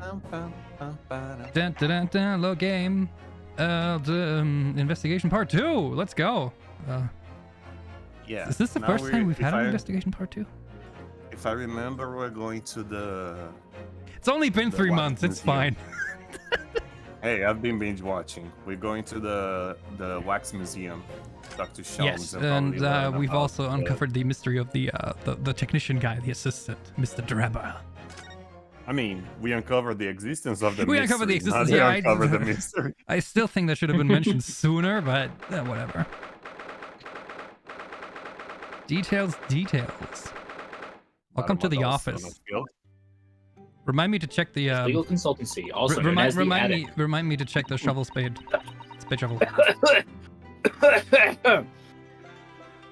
Dun, dun, dun, dun, low game. Investigation part 2. Let's go. Yeah. Is this the first time we've had an investigation part 2? If I remember, we're going to the... It's only been 3 months. It's fine. Hey, I've been binge watching. We're going to the Wax Museum. Dr. Shelms. Yes, and we've also uncovered the mystery of the technician guy, the assistant, Mr. Drebber. I mean, we uncovered the existence of the mystery. We uncovered the existence, yeah. We uncovered the mystery. I still think that should have been mentioned sooner, but whatever. Details. Welcome to the office. Remind me to check the legal consultancy. Also, remind me to check the shovel spade shovel.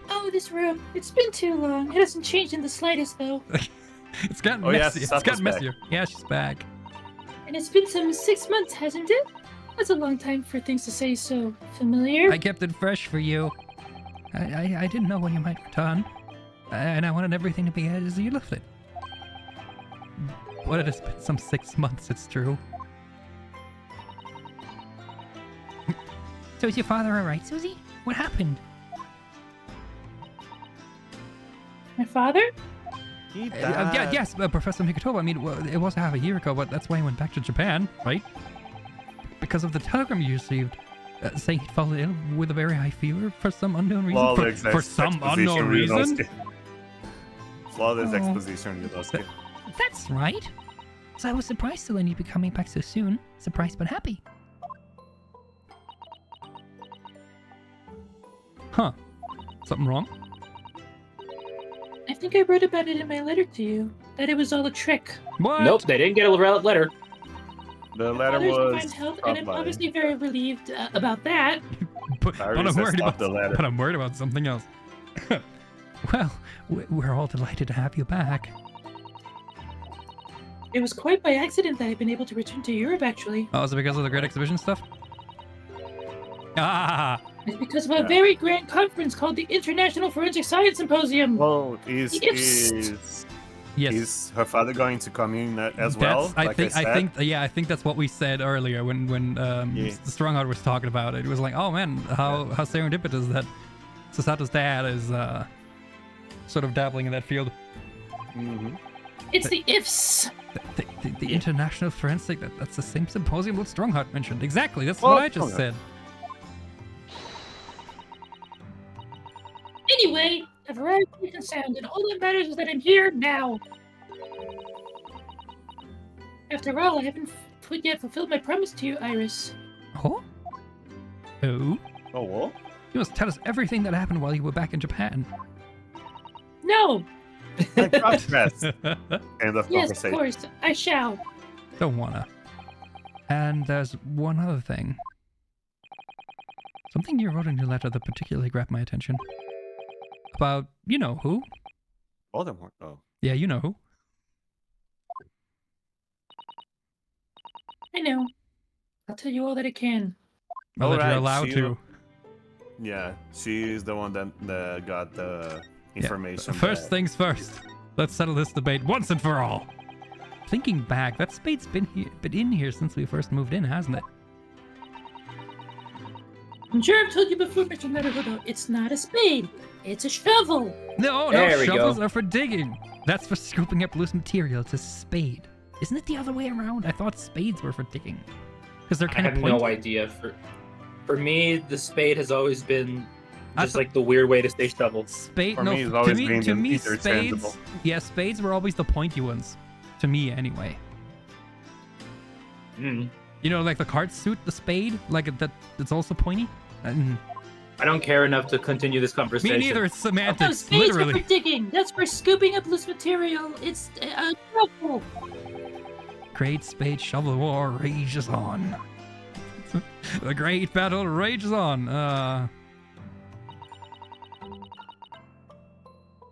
Oh, this room. It's been too long. It hasn't changed in the slightest, though. It's gotten messy. It's gotten messier. Yeah, she's back. And it's been some 6 months, hasn't it? That's a long time for things to say so familiar. I kept it fresh for you. I didn't know when you might return. And I wanted everything to be as you left it. But it has been some 6 months, it's true. So is your father alright, Susie? What happened? My father? Yes, Professor Mikotoba. I mean, it was half a year ago, but that's why he went back to Japan, right? Because of the telegram you received, saying he'd fallen ill with a very high fever for some unknown reason. For some unknown reason? Flawless exposition, Yudosuke. That's right. So I was surprised to learn you'd be coming back so soon. Surprised but happy. Huh. Something wrong? I think I wrote about it in my letter to you. That it was all a trick. What? Nope, they didn't get a letter. The letter was... Health, and I'm obviously very relieved about that. but I'm worried about something else. Well, we're all delighted to have you back. It was quite by accident that I've been able to return to Europe, actually. Oh, is it because of the Great Exhibition stuff? Ah! It's because of a very grand conference called the International Forensic Science Symposium. Well, is her father going to come in as well? I think that's what we said earlier when Strongheart was talking about it. It was like, oh man, how serendipitous that Susato's dad is sort of dabbling in that field. Mm-hmm. It's the IFS. The International Forensic, that's the same symposium that Strongheart mentioned. Exactly, that's what I just said. Anyway, I've arrived safe and sound, and all that matters is that I'm here now. After all, I haven't yet fulfilled my promise to you, Iris. Oh? Oh? Oh, what? You must tell us everything that happened while you were back in Japan. No! Yes, of course, I shall. Don't wanna. And there's one other thing. Something you wrote in your letter that particularly grabbed my attention. About, you know who? Voldemort. Oh. Yeah, you know who. I know. I'll tell you all that I can. Well, that you're allowed to. Yeah, she's the one that got the information. First things first. Let's settle this debate once and for all. Thinking back, that spade's been in here since we first moved in, hasn't it? I'm sure I've told you before, Mr. Naruhodo, it's not a spade. It's a shovel. No, shovels are for digging. That's for scooping up loose material. It's a spade. Isn't it the other way around? I thought spades were for digging. Because they're kind of pointy. I have no idea. For me, the spade has always been just like the weird way to say shovel. Spade, for no, me, it's always to me spades. Yeah, spades were always the pointy ones. To me, anyway. Mm. You know, like the cart suit, the spade, like that. It's also pointy. I don't care enough to continue this conversation. Me neither. It's semantics. No, spades literally. are for digging. That's for scooping up loose material. It's a shovel. Great spade shovel war rages on. The great battle rages on.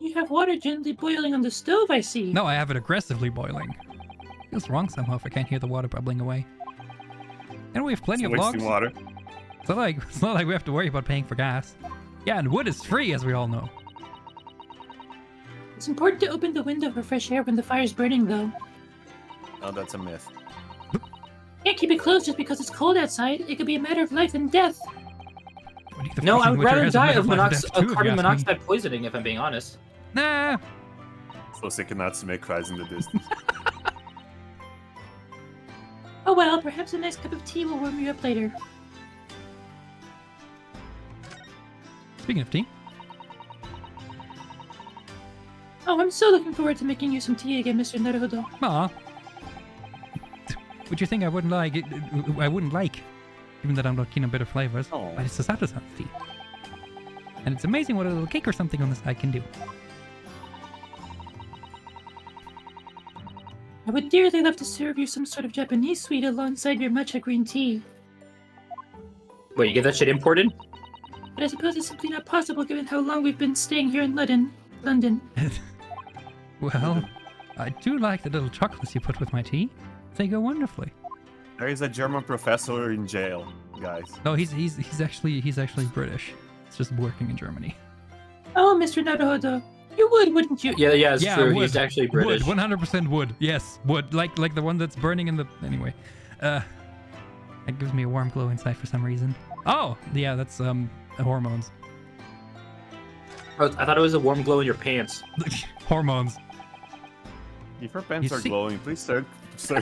You have water gently boiling on the stove, I see. No, I have it aggressively boiling. Feels wrong somehow if I can't hear the water bubbling away. And we have plenty of logs. Water. It's not like we have to worry about paying for gas. Yeah, and wood is free, as we all know. It's important to open the window for fresh air when the fire's burning, though. Oh, that's a myth. Can't keep it closed just because it's cold outside. It could be a matter of life and death. No, I would rather die of carbon carbon monoxide poisoning, if I'm being honest. Nah. So Natsume cries in the distance. Oh well, perhaps a nice cup of tea will warm you up later. Speaking of tea. Oh, I'm so looking forward to making you some tea again, Mr. Naruhodo. Aw. Would you think I wouldn't like it? I wouldn't like, even that I'm not keen on bitter flavors. Oh. But it's Susato's tea. And it's amazing what a little cake or something on the side can do. I would dearly love to serve you some sort of Japanese sweet alongside your matcha green tea. Wait, you get that shit imported? But I suppose it's simply not possible given how long we've been staying here in London. Well, I do like the little chocolates you put with my tea. They go wonderfully. There is a German professor in jail, guys. No, he's actually British. It's just working in Germany. Oh, Mr. Naruhodo, you would, wouldn't you? Yeah, it's true. Would. He's actually British. Would, 100% would. Yes, would. Like the one that's burning in the... Anyway. That gives me a warm glow inside for some reason. Oh, yeah, that's hormones. Oh, I thought it was a warm glow in your pants. Hormones. If your pants You are see- glowing, please search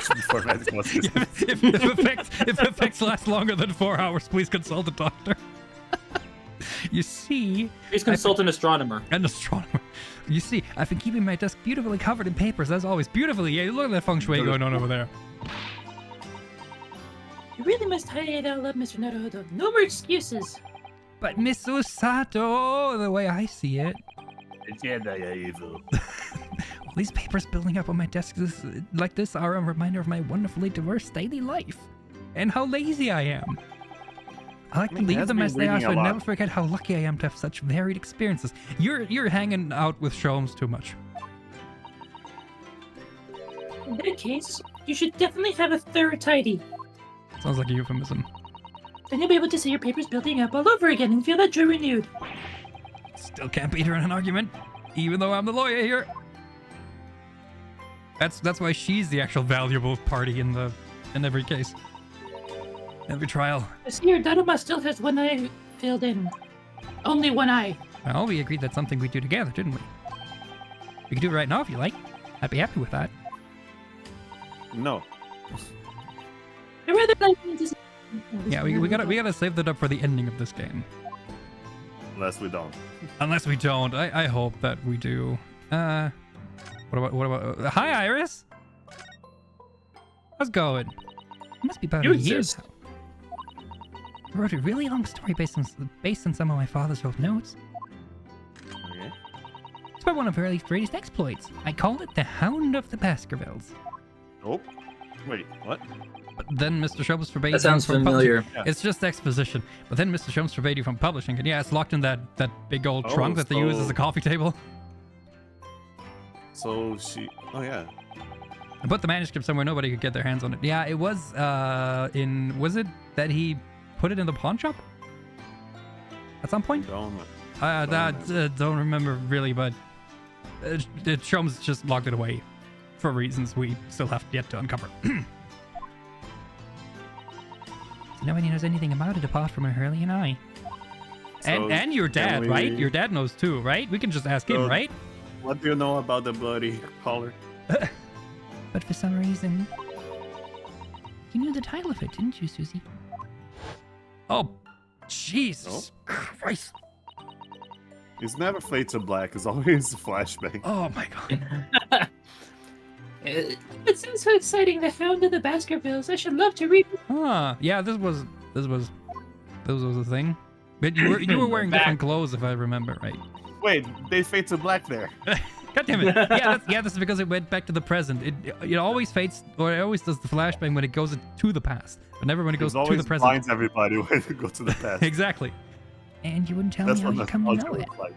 before medical assistance. if effects last longer than 4 hours, please consult a doctor. You see... Please consult an astronomer. An astronomer. You see, I've been keeping my desk beautifully covered in papers, as always. Beautifully. Yeah, look at that feng shui going on over there. You really must tidy it all up, Mr. Naruhodo. No more excuses. But Miss Susato, the way I see it... All these papers building up on my desk like this are a reminder of my wonderfully diverse daily life. And how lazy I am. I like to leave them as they are, so I never forget how lucky I am to have such varied experiences. You're hanging out with Sholmes too much. In that case, you should definitely have a thorough tidy. Sounds like a euphemism. Then you'll be able to see your papers building up all over again and feel that joy renewed. Still can't beat her in an argument, even though I'm the lawyer here. That's why she's the actual valuable party in every case. Every trial. I see your Daruma still has one eye filled in. Only one eye. Well, we agreed that's something we'd do together, didn't we? We could do it right now if you like. I'd be happy with that. No. I rather like me to... Yeah, we gotta save that up for the ending of this game. Unless we don't. Unless we don't. I hope that we do. What about hi Iris? How's it going? It must be about You a year exist. now. I wrote a really long story based on some of my father's old notes. Okay. It's about one of Hurley's greatest exploits. I called it the Hound of the Baskervilles. Nope. Wait, what? But then Mr. Sholmes forbade That sounds you from familiar. publishing. It's just exposition. But then Mr. Sholmes forbade you from publishing it. Yeah, it's locked in that big old Oh, trunk that they use as so- a coffee table. So she... Oh, yeah. I put the manuscript somewhere nobody could get their hands on it. Yeah, it was was it that he put it in the pawn shop? At some point? Don't... Don't remember really, but Sholmes just locked it away for reasons we still have yet to uncover. So nobody knows anything about it apart from Hurley and I. So and your dad, can right? we- Your dad knows too, right? We can just ask him, So- right? What do you know about the bloody collar? But for some reason... You knew the title of it, didn't you, Susie? Oh, Jesus Christ. It's never fade to black. It's always a flashbang. Oh my God. It sounds so exciting, the Hound of the Baskervilles. I should love to read it. Huh. Yeah, this was a thing. But you were wearing Back. different clothes if I remember right. Wait, they fade to black there. God damn it. Yeah, that's because it went back to the present. It always fades, or it always does the flashbang when it goes to the past, but never when it goes It to always the present. blinds everybody when you go to the past. Exactly. And you wouldn't tell That's me how what you come to nostalgia know it. looks like.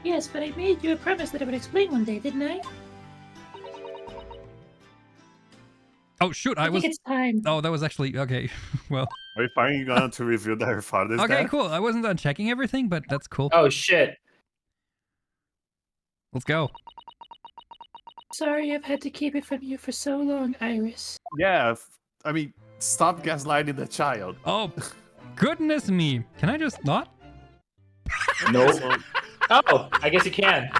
Yes, but I made you a promise that I would explain one day, didn't I? Oh shoot, I I was. think it's time. Oh, that was actually okay. Well, Are you finally going to reveal that her father's okay, dead? cool. I wasn't done checking everything, but that's cool. Oh shit. Let's go. Sorry I've had to keep it from you for so long, Iris. Yeah, I mean, stop gaslighting the child. Oh, goodness me. Can I just not? Nope. So, Oh, I guess you can.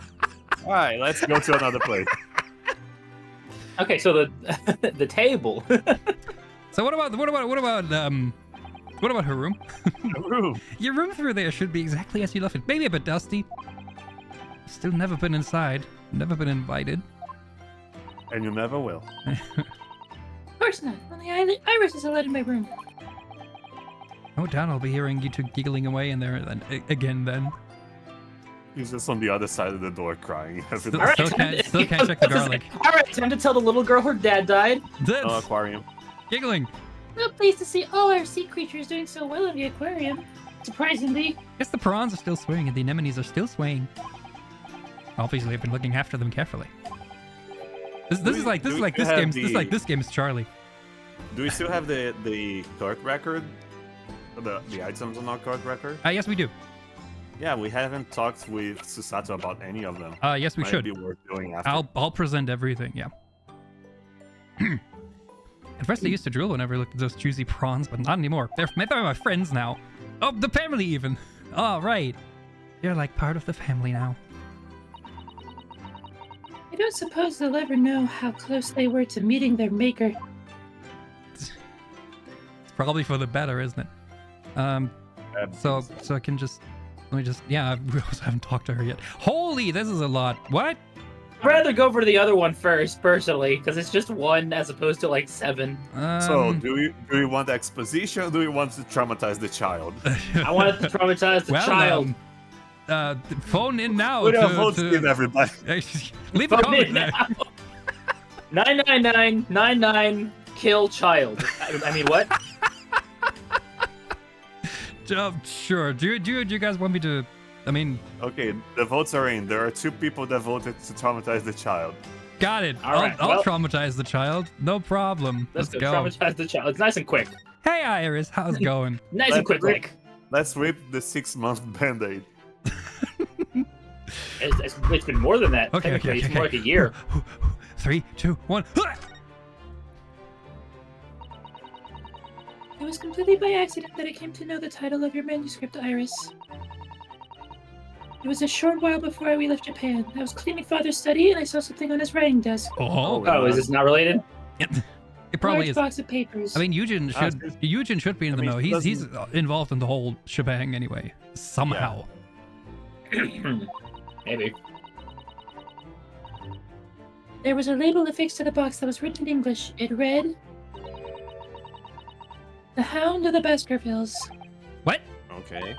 all right, let's go to another place. Okay, so the the table. So what about her room? Room. Your room through there should be exactly as you left it. Maybe a bit dusty. Still never been inside. Never been invited. And you never will. Of course not. Only Iris is allowed in my room. No doubt I'll be hearing you two giggling away in there again then. He's just on the other side of the door crying. Still, All right, still can't check the garlic. All right, time to tell the little girl her dad died. That's No aquarium. giggling. So pleased to see all our sea creatures doing so well in the aquarium. Surprisingly. Guess the prawns are still swaying and the anemones are still swaying. Obviously, I've been looking after them carefully. This is like this game is Charlie. Do we still have the court record? The items on our court record? Yes, we do. Yeah, we haven't talked with Susato about any of them. Yes, we Might should. be worth doing after. I'll present everything. Yeah. At first, I used to drool whenever I looked at those juicy prawns, but not anymore. They're my friends now. Oh, the family even. Oh, right. You're like part of the family now. I don't suppose they'll ever know how close they were to meeting their maker. It's probably for the better, isn't it? So I can just let me just I also haven't talked to her yet. Holy, this is a lot. What? I'd rather go for the other one first, personally, because it's just one as opposed to like 7. So, do we want exposition or do we want to traumatize the child? I wanted to traumatize the child. Phone in now. Put our votes in, everybody. Leave a Phone comment in there. now. 99999 kill child. I mean, what? Sure. Do you guys want me to? I mean, Okay, the votes are in. There are 2 people that voted to traumatize the child. got it. All right, I'll well- traumatize the child. No problem. Let's go go. traumatize the child. It's nice and quick. Hey, Iris, how's it going? Nice and quick, Rick. Let's rip the 6-month band-aid. It's been more than that. Okay, Technically, okay. it's more like a year. 3, 2, 1. It was completely by accident that I came to know the title of your manuscript, Iris. It was a short while before we left Japan. I was cleaning Father's study and I saw something on his writing desk. Oh, Oh, is this not related? it probably Large is. box of papers. I mean, Eugen should be in the know. He's involved in the whole shebang anyway. Somehow. Maybe. There was a label affixed to the box that was written in English. It read, "The Hound of the Baskervilles." What? Okay.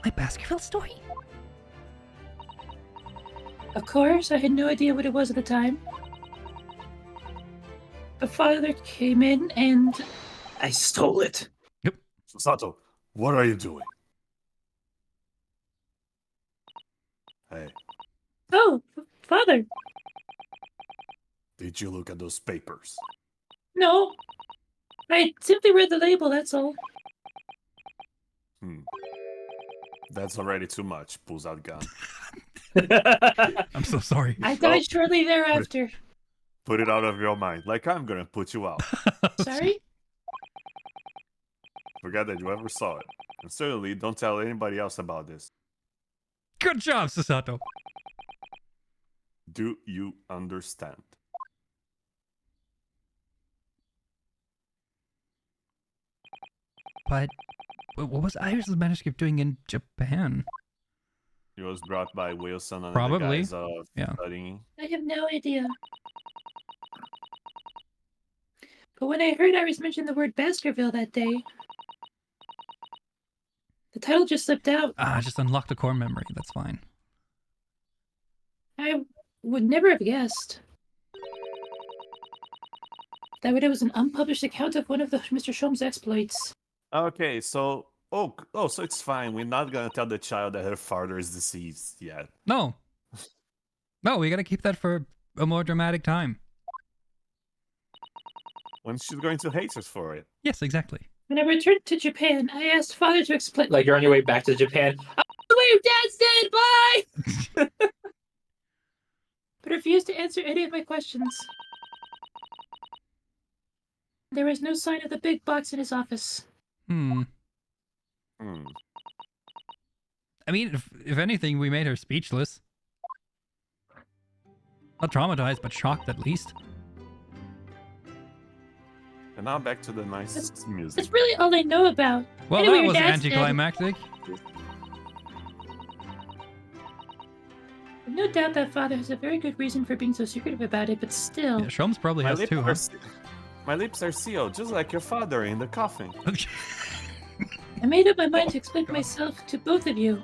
My Baskerville story? Of course, I had no idea what it was at the time. But Father came in and I stole it. Susato, what are you doing? Hey, oh, Father, did you look at those papers? no, I simply read the label. That's all. That's already too much. Pulls out gun. I'm so sorry. I died shortly thereafter. Put it out of your mind. Like I'm gonna put you out. Sorry. Forget that you ever saw it. And certainly don't tell anybody else about this. Good job, Susato. Do you understand? But what was Iris's manuscript doing in Japan? It was brought by Wilson under Probably. the guise of Yeah. studying. I have no idea. But when I heard Iris mention the word Baskerville that day, the title just slipped out. Just unlock the core memory. That's fine. I would never have guessed that it was an unpublished account of one of Mr. Shom's exploits. Okay, so so it's fine. We're not gonna tell the child that her father is deceased yet. No. No, we gotta keep that for a more dramatic time. When she's going to hate us for it. Yes, exactly. When I returned to Japan, I asked Father to explain. Like you're on your way back to Japan. Oh, wait, Dad's dead. Bye. but refused to answer any of my questions. There was no sign of the big box in his office. Hmm. I mean, if anything, we made her speechless. Not traumatized, but shocked at least. And now back to the nice music. That's really all I know about. Well, Anyway, that your was dad's dead. anticlimactic. No doubt that father has a very good reason for being so secretive about it, but still. Yeah, Shums probably has too, huh? My lips are sealed, just like your father in the coffin. I made up my mind to explain myself to both of you.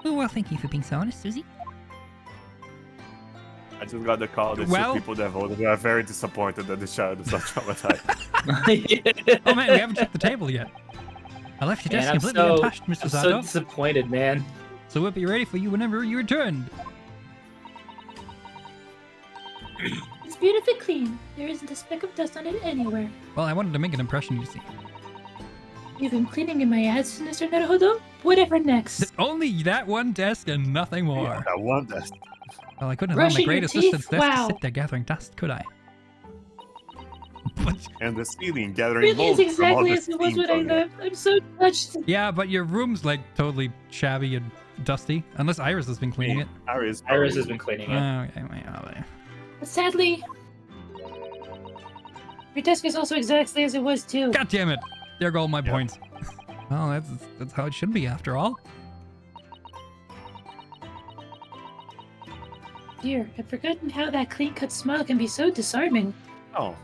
Oh, well, thank you for being so honest, Susie. I just got the call that Well- two people that voted are very disappointed that the child is not traumatized. Oh man, we haven't checked the table yet. I left your desk Man, I'm completely so, untouched, Mr. I'm so Sato. disappointed, man. So we'll be ready for you whenever you return. It's beautifully clean. There isn't a speck of dust on it anywhere. Well, I wanted to make an impression, you see. You've been cleaning in my ads, Mr. Naruhodo? Whatever next. Only that one desk and nothing more. Yeah, that one desk. Well, I couldn't allow my Brushing great your assistant's teeth? desk Wow. to sit there gathering dust, could I? But, And the ceiling gathering Really mold is from all exactly the as it was steam when I from it. left. I'm so touched. yeah, but your room's like totally shabby and dusty. Unless Iris has been cleaning it. Iris Iris has been cleaning it. Okay, well, But sadly, your desk is also exactly as it was too. God damn it! There go all my points. Well, that's how it should be after all. Dear, I've forgotten how that clean-cut smile can be so disarming. Oh,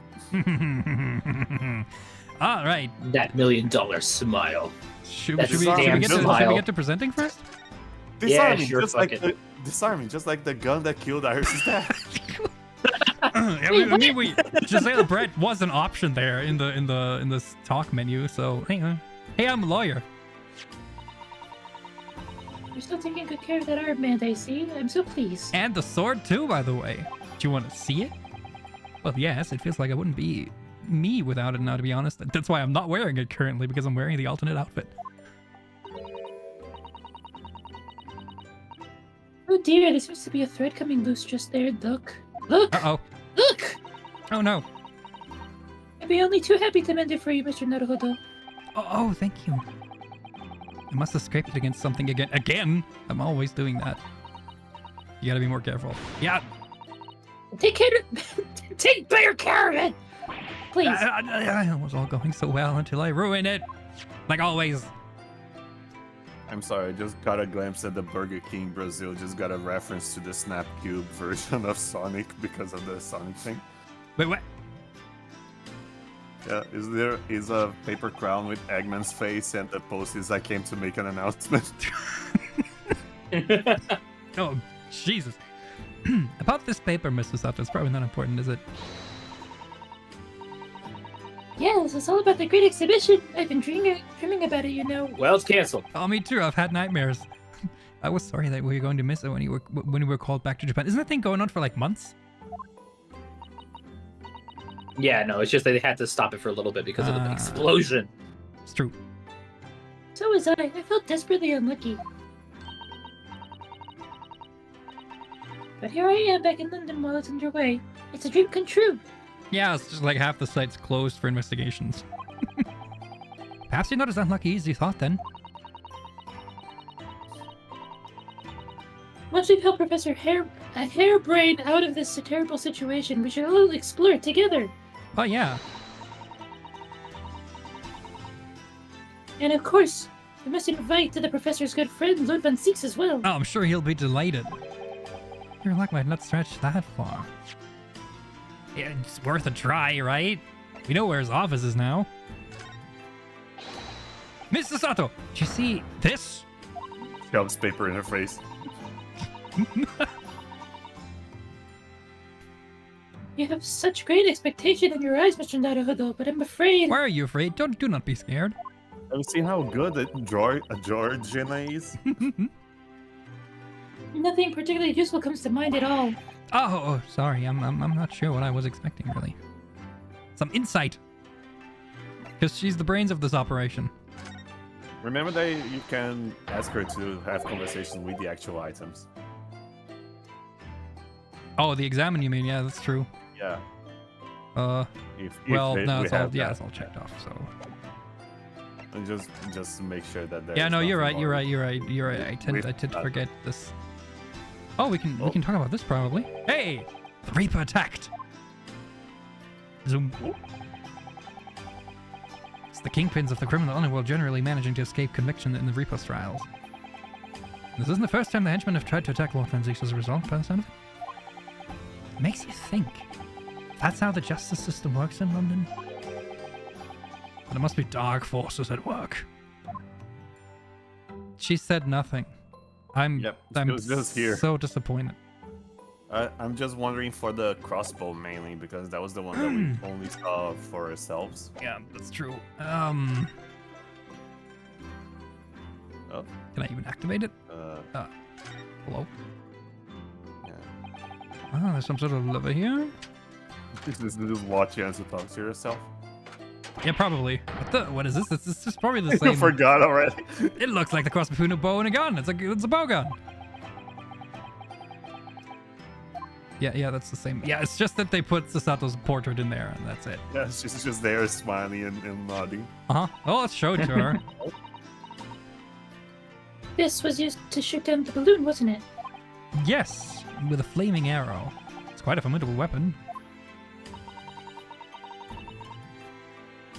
All right. That $1 million smile. Should, That should, we, damn should we smile. get to presenting first? disarming, sure, just fuck like it. disarming, just like the gun that killed Iris' dad. I mean, Giselle Brett was an option there in this talk menu. So hang on. Hey, I'm a lawyer. You're still taking good care of that armband, I see. I'm so pleased. And the sword too, by the way. Do you want to see it? Well, yes. It feels like I wouldn't be me without it now, to be honest. That's why I'm not wearing it currently, because I'm wearing the alternate outfit. Oh dear, there seems to be a thread coming loose just there. Look. Look! Uh-oh. Look! Oh, no. I'd be only too happy to mend it for you, Mr. Naruhodo. Oh, thank you. I must have scraped it against something again. Again? I'm always doing that. You gotta be more careful. Yeah. Take better care of it! Please. It was all going so well until I ruined it. Like always. I'm sorry, I just got a glimpse at the Burger King Brazil. Just got a reference to the Snap Cube version of Sonic because of the Sonic thing. Wait, what? Yeah, there is a paper crown with Eggman's face, and the post is "I came to make an announcement." Oh, Jesus. About this paper, Mr. Susato, it's probably not important, is it? Yes, it's all about the great exhibition. I've been dreaming about it, you know. Well, it's canceled. Oh, me too. I've had nightmares. I was sorry that we were going to miss it when you were called back to Japan. Isn't that thing going on for like months? Yeah, no, it's just that they had to stop it for a little bit because of the explosion. It's true. So was I. I felt desperately unlucky. But here I am back in London while it's underway. It's a dream come true. Yeah, it's just like half the site's closed for investigations. Perhaps you're not as unlucky as you thought then. Once we've helped Professor Hairbrain out of this terrible situation, we should all explore it together. Oh, yeah. And of course, we must invite the professor's good friend, Lord Van Six, as well. Oh, I'm sure he'll be delighted. Your luck might not stretch that far. Yeah, it's worth a try, right? We know where his office is now. Mr. Sato, did you see this? Shoves paper in her face. You have such great expectation in your eyes, Mr. Naruhodo, but I'm afraid... Why are you afraid? Do not be scared. Have you seen how good a Georgina is? Nothing particularly useful comes to mind at all. Oh, sorry. I'm not sure what I was expecting, really. Some insight. Because she's the brains of this operation. Remember that you can ask her to have conversation with the actual items. Oh, the examine, you mean? Yeah, that's true. Yeah. If Well, they- no, we it's all have that. it's all checked off. So. And just to make sure that there. Yeah, is no, you're nothing right. You're more. right. You're right. You're right. I tend With to that. forget this. Oh, we can talk about this probably. Hey, the Reaper attacked. Zoom. It's the kingpins of the criminal underworld generally managing to escape conviction in the Reaper's trials. This isn't the first time the henchmen have tried to attack Lord Van Zieks as a result, by the sound of it. It makes you think. That's how the justice system works in London. But it must be dark forces at work. She said nothing. I'm just here. so disappointed. I'm just wondering for the crossbow mainly because that was the one that we only saw for ourselves. Yeah, that's true. Oh. Can I even activate it? Hello? Yeah. Oh, there's some sort of lever here. Just watch you and to talk to yourself. Yeah, probably. What is this? This is probably the I same. forgot already. It looks like the cross between a bow and a gun. It's a bow gun. Yeah, that's the same. Yeah, it's just that they put Susato's portrait in there, and that's it. Yeah, she's just there smiling and nodding. Uh-huh. Oh, let's show it to her. This was used to shoot down the balloon, wasn't it? Yes, with a flaming arrow. It's quite a formidable weapon.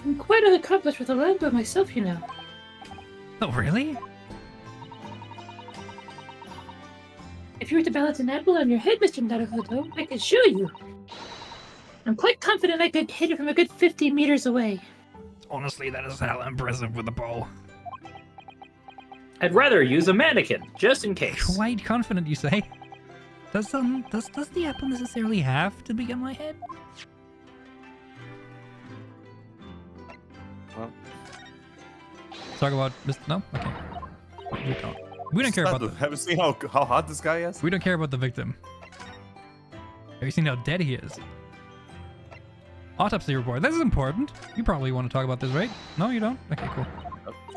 I'm quite unaccomplished with a longbow myself, you know. Oh, really? If you were to balance an apple on your head, Mr. Naruhodo, I could show you. I'm quite confident I could hit it from a good 50 meters away. Honestly, that is hell impressive with a bow. I'd rather use a mannequin, just in case. Quite confident, you say? Does the apple necessarily have to be on my head? Well, Talk about this. No, okay. We don't care about the. Have you seen how hot this guy is? We don't care about the victim. Have you seen how dead he is? Autopsy report. This is important. You probably want to talk about this, right? No, you don't. Okay, cool.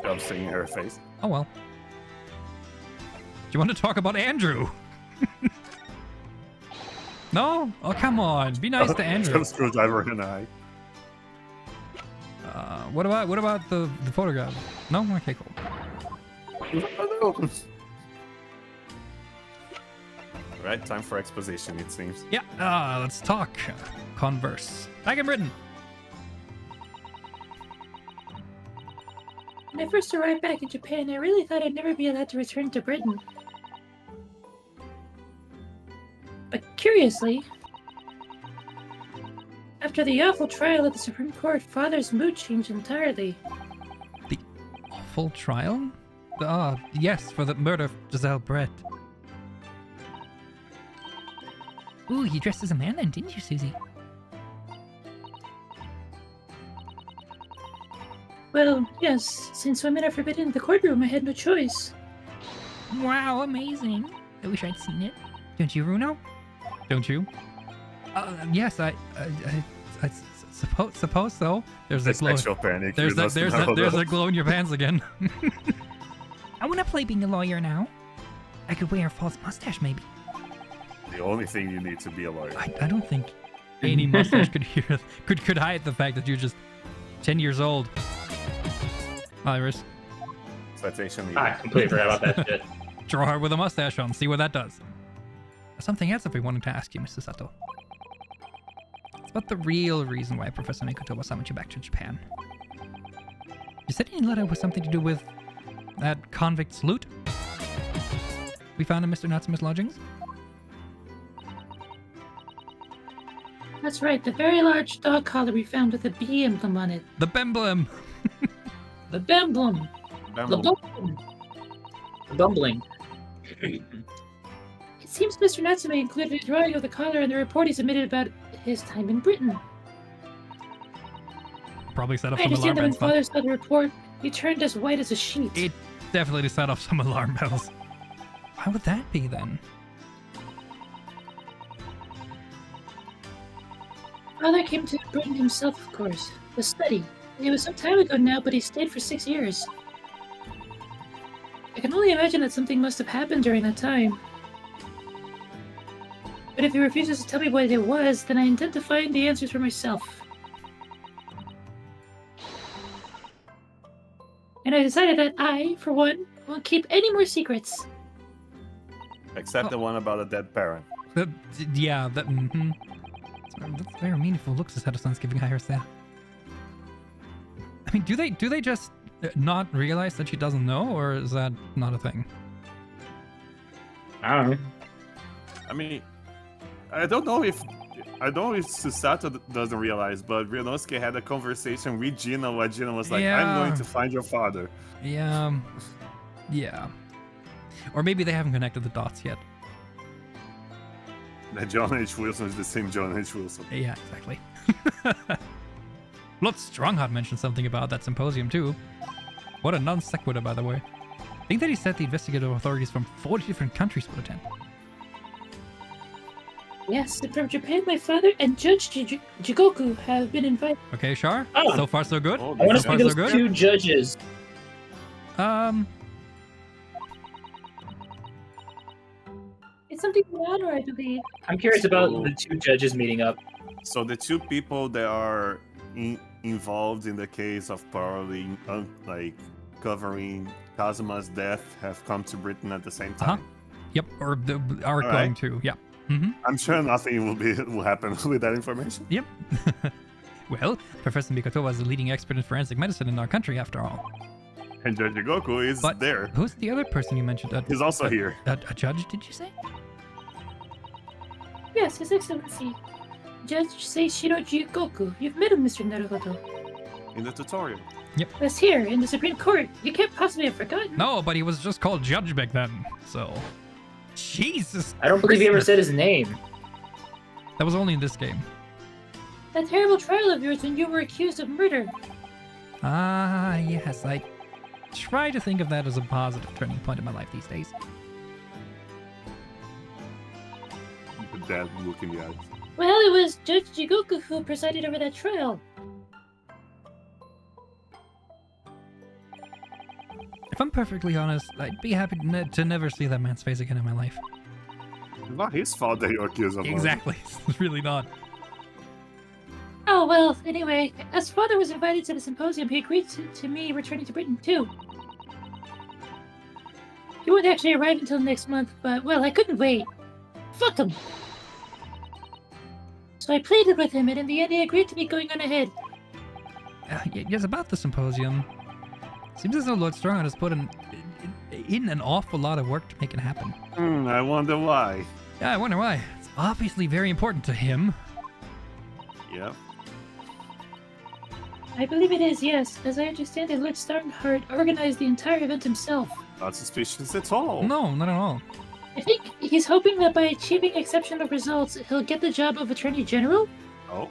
I'm seeing her face. Oh well. Do you want to talk about Andrew? No? Oh, come on. Be nice to Andrew. Some screwdriver in the eye. What about the photograph? No? Okay, cool. Right, time for exposition, it seems. Yeah, let's talk. Converse. Back in Britain. When I first arrived back in Japan, I really thought I'd never be allowed to return to Britain. But curiously, after the awful trial at the Supreme Court, Father's mood changed entirely. The awful trial? Yes, for the murder of Giselle Brett. Ooh, you dressed as a man then, didn't you, Susie? Well, yes, since women are forbidden in the courtroom, I had no choice. Wow, amazing. I wish I'd seen it. Don't you, Runo? Don't you? Yes, I suppose so. There's a glow. Sexual panic. There's you must know a that. glow in your pants again. I want to play being a lawyer now. I could wear a false mustache, maybe. The only thing you need to be a lawyer. I don't think any mustache could hide the fact that you're just 10 years old. Iris, Citation needed. I completely forgot about that shit. draw her with a mustache on. See what that does. Something else I've been wanting to ask you, Mr. Sato. It's about the real reason why Professor Mikotoba summoned you back to Japan. You said in your letter was something to do with that convict's loot we found in Mr. Natsume's lodgings? That's right, the very large dog collar we found with a bee emblem on it. The Bemblem! The Bemblem! The Bemblem! The bumbling. It seems Mr. Natsume included a drawing of the collar in the report he submitted about his time in Britain. Probably set off I some alarm understand that when bells. but Father saw the report, he turned as white as a sheet. It definitely set off some alarm bells. Why would that be then? Father came to Britain himself, of course, to study. It was some time ago now, but he stayed for 6 years. can only imagine that something must have happened during that time. But if he refuses to tell me what it was, then I intend to find the answers for myself. And I decided that I, for one, won't keep any more secrets. Except the one about a dead parent. Yeah, that. That's very meaningful. Looks as Susato-san's giving Iris that. I mean, do they just not realize that she doesn't know, or is that not a thing? I don't know. I mean, I don't know if Susato doesn't realize, but Ryunosuke had a conversation with Gina where Gina was like, I'm going to find your father. Yeah. Yeah. Or maybe they haven't connected the dots yet. That John H. Wilson is the same John H. Wilson. Yeah, exactly. Lord Strongheart mentioned something about that symposium too. What a non sequitur, by the way. I think that he said the investigative authorities from 40 different countries would attend. Yes, and from Japan, my father and Judge Jigoku have been invited. Okay, Shar. Oh. So far, so good. Oh, I want to So far, see so those good. 2 judges. It's something to honor, I believe. I'm curious about the 2 judges meeting up. So the 2 people that are involved in the case of probably like covering Kazuma's death have come to Britain at the same time. Yep, or are going right. to. Yeah. Mm-hmm. I'm sure nothing will happen with that information. Yep. Well, Professor Mikoto was the leading expert in forensic medicine in our country, after all. And Judge Goku is But there. who's the other person you mentioned? He's also here. A judge, did you say? Yes, His Excellency. Judge Seishiro Jigoku. You've met him, Mr. Naruhodo. In the tutorial. That's here, in the Supreme Court. You can't possibly have forgotten. No, but he was just called Judge back then, so... Jesus I don't believe he ever Christmas. said his name. That was only in this game. That terrible trial of yours when you were accused of murder. Ah, yes, I try to think of that as a positive turning point in my life these days. The dad look in the eyes. Well, it was Judge Jigoku who presided over that trial. If I'm perfectly honest, I'd be happy to never see that man's face again in my life. It's not his fault that you're accused of murder. Exactly. It's really not. Oh, well, anyway, as father was invited to the symposium, he agreed to me returning to Britain, too. He won't actually arrive until next month, but, well, I couldn't wait. Fuck him! So I pleaded with him, and in the end he agreed to me going on ahead. Yes, about the symposium. Seems as though Lord Strongheart has put in an awful lot of work to make it happen. I wonder why. Yeah, I wonder why. It's obviously very important to him. Yep. I believe it is, yes. As I understand it, Lord Strongheart organized the entire event himself. Not suspicious at all. No, not at all. I think he's hoping that by achieving exceptional results, he'll get the job of Attorney General? Oh.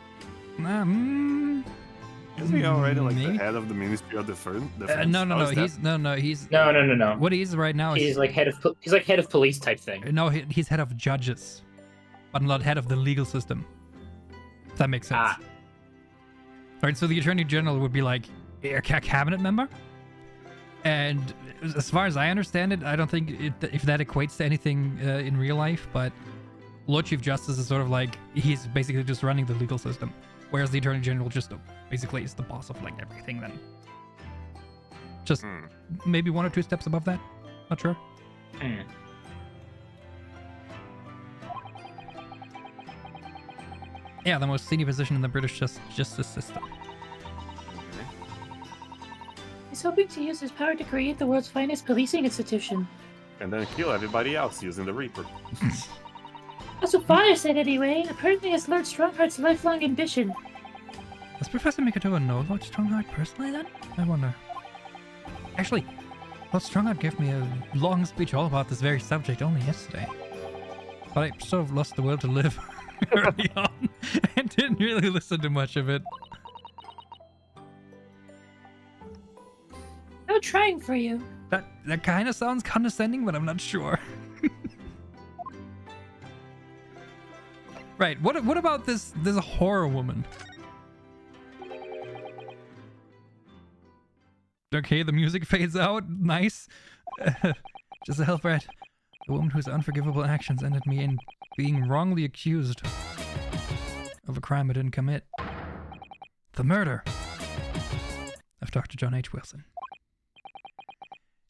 Is Is he already like maybe? the head of the Ministry of Defense? No. He's he's No. What he is right now is He's like head of police type thing. no. He's head of judges, but not head of the legal system. If that makes sense. Ah. Right. So the Attorney General would be like a cabinet member, and as far as I understand it, I don't think if that equates to anything in real life, but Lord Chief Justice is sort of like he's basically just running the legal system, whereas the Attorney General just basically is the boss of like everything. Then just maybe 1 or 2 steps above that. Not sure. Yeah, the most senior position in the British justice system. He's hoping to use his power to create the world's finest policing institution. And then kill everybody else using the Reaper. That's what father said anyway. Apparently it's Lord Strongheart's lifelong ambition. Does Professor Mikoto know Lord Strongheart personally then? I wonder. Actually, Lord Strongheart gave me a long speech all about this very subject only yesterday. But I sort of lost the will to live early on and didn't really listen to much of it. No trying for you. That kind of sounds condescending, but I'm not sure. Right, what about this horror woman? Okay, the music fades out. Nice. Giselle Brett, the woman whose unforgivable actions ended me in being wrongly accused of a crime I didn't commit. The murder of Dr. John H. Wilson.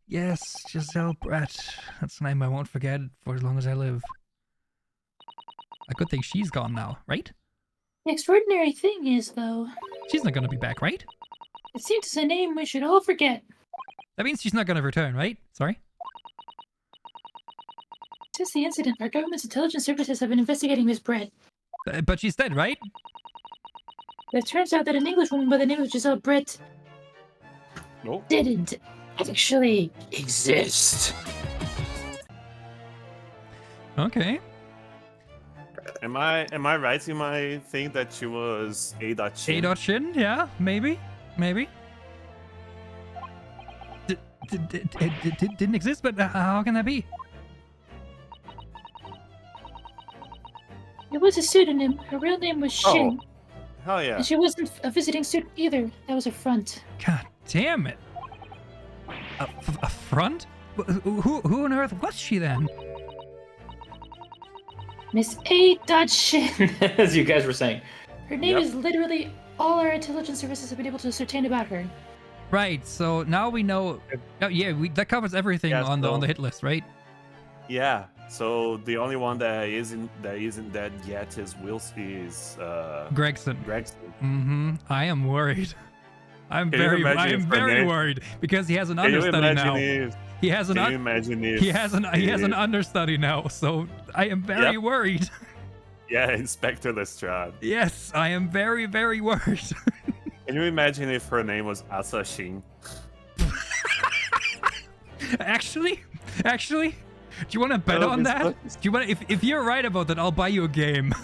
Yes, Giselle Brett. That's a name I won't forget for as long as I live. A good thing she's gone now, right? The extraordinary thing is, though, She's not gonna be back, right? it seems it's a name we should all forget. That means she's not gonna return, right? Sorry? Since the incident, our government's intelligence services have been investigating Miss Brett. But she's dead, right? But it turns out that an Englishwoman by the name of Giselle Brett Nope. didn't actually exist. Okay. Am I right in my thing that she was A. Shin? A. Shin? Yeah, maybe. Maybe. Didn't exist, but how can that be? It was a pseudonym. Her real name was Shin. Oh, hell yeah. And she wasn't a visiting student either. That was a front. God damn it. A front? Who on earth was she then? Miss A. Shin. As you guys were saying. Her name Yep. is literally all our intelligence services have been able to ascertain about her. Right, so now we know. Oh, yeah, that covers everything Yeah, on the hit list, right? Yeah. So the only one that isn't dead yet is Gregson. Gregson. Mm-hmm. I am worried. I'm Can you very imagine if her very name- worried because he has an Can you understudy imagine now. if? He has an Can you imagine if? he has an understudy now, so I am very Yep. worried. Yeah, Inspector Lestrade. Yes, I am very worried. Can you imagine if her name was Asashin? Actually, do you want to bet That would on be that? so- Do you want if you're right about that, I'll buy you a game.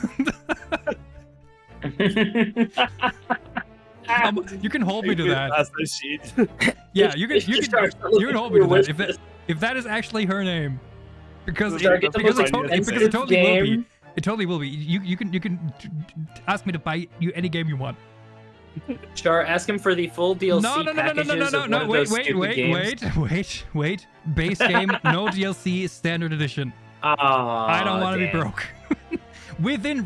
You can hold me to that. Asashin. Yeah, you can Start hold me to your that if that is actually her name, because Start it, getting because the it totally funniest because it totally will be. game. It totally will be. You can ask me to buy you any game you want. Char, ask him for the full DLC No. packages of one of those stupid games. Wait. Base game, no DLC, standard edition. I don't want to be broke. within a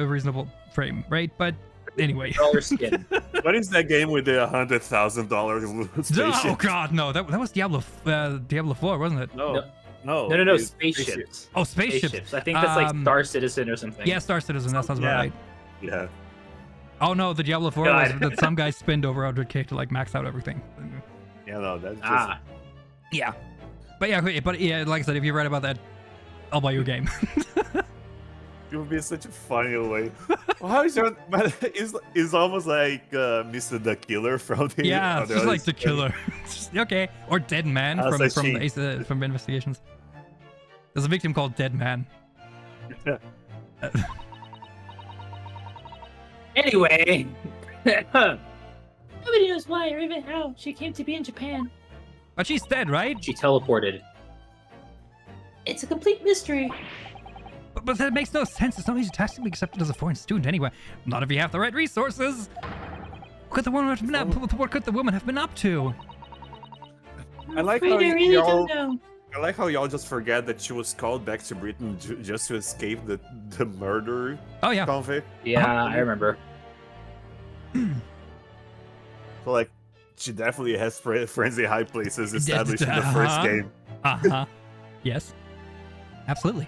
reasonable frame, right? But anyway. Dollar skin. What is that game with the $100,000 spaceship? Oh God, no! That was Diablo 4, wasn't it? No. it's Spaceships. Oh, spaceships. I think that's like Star Citizen or something. Yeah, Star Citizen. That sounds about Yeah. right. Yeah. Oh no, the Diablo 4 was God. that some guy spent over 100K to like max out everything. Yeah, no, that's just. Yeah, but yeah, like I said, if you're right about that, I'll buy you a game. It would be such a funny way. Well, how is your. It's almost like Mr. The Killer from the. Yeah, it's other just like the Ace- killer. Okay, or Dead Man from Investigations. There's a victim called Dead Man. Anyway. Nobody knows why or even how she came to be in Japan. But she's dead, right? She teleported. It's a complete mystery. But that makes no sense. It's not easy to be accepted as a foreign student anyway. Not if you have the right resources. What could the woman have been up to? I like Afraid how I really y'all. don't know. I like how y'all just forget that she was called back to Britain just to escape the murder Oh yeah. convict. Yeah, I remember. So like, she definitely has friends in high places established in the first game. Yes. Absolutely.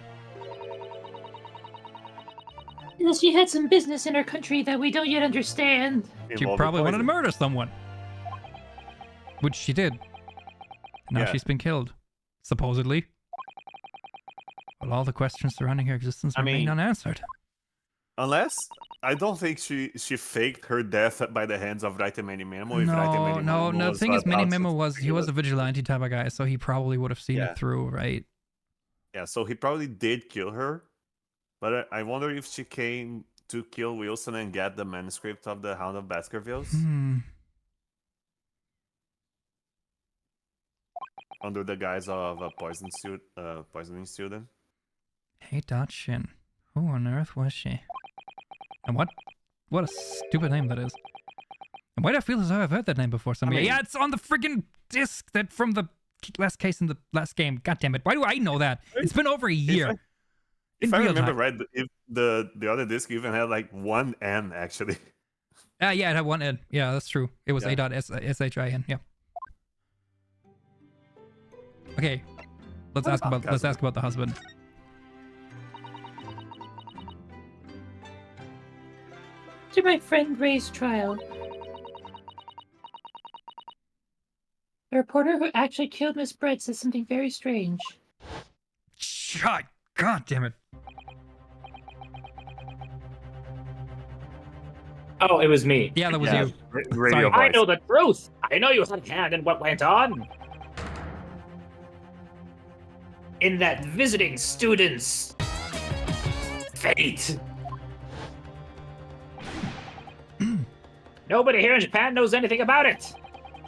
Unless she had some business in her country that we don't yet understand. She Involving probably wanted to poison. murder someone. Which she did. And now Yeah. she's been killed. Supposedly. But all the questions surrounding her existence I remain mean- unanswered. Unless I don't think she faked her death by the hands of Raite Memo. If Raite Memo No. The was thing is, Mini about Memo to was he kill was it. a vigilante type of guy, so he probably would have seen Yeah. it through, right? Yeah, so he probably did kill her, but I wonder if she came to kill Wilson and get the manuscript of the Hound of Baskervilles under the guise of a poisoning student. Hey, Shin. Who on earth was she? And what a stupid name that is. And why do I feel as though I've heard that name before? Somebody. I mean- Yeah, it's on the freaking disc that from the last case in the last game. God damn it! Why do I know that? It's been over a year. If I remember right, if the other disc even had like one N actually. Yeah, it had one N. Yeah, that's true. It was Yeah. A.shin. Yeah. Okay, let's ask about the husband. To my friend Ray's trial. The reporter who actually killed Miss Brett says something very strange. Shut! God damn it! Oh, it was me. Yeah, that was Yeah, you. radio Sorry. voice. I know the truth. I know you had a hand in what went on. In that visiting student's fate. Nobody here in Japan knows anything about it.